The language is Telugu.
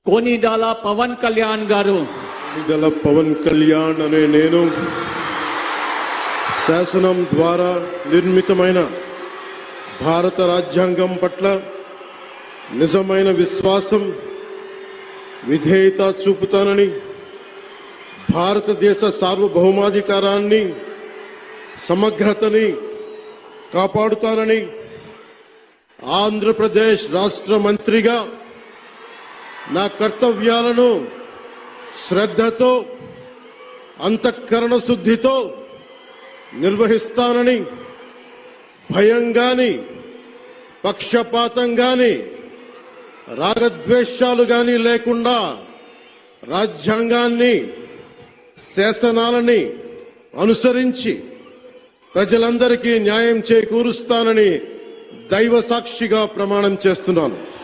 కొనిదల పవన్ కళ్యాణ్ గారు. కొనిదల పవన్ కళ్యాణ్ అనే నేను శాసనం ద్వారా నిర్మితమైన భారత రాజ్యాంగం పట్ల నిజమైన విశ్వాసం, విధేయత చూపుతానని, భారతదేశ సార్వభౌమాధికారాన్ని, సమగ్రతని కాపాడుతానని, ఆంధ్రప్రదేశ్ రాష్ట్ర మంత్రిగా నా కర్తవ్యాలను శ్రద్ధతో, అంతఃకరణ శుద్ధితో నిర్వహిస్తానని, భయం గాని, పక్షపాతం గాని, రాగద్వేషాలు గాని లేకుండా రాజ్యాంగాన్ని, శాసనాలని అనుసరించి ప్రజలందరికీ న్యాయం చేకూరుస్తానని దైవ సాక్షిగా ప్రమాణం చేస్తున్నాను.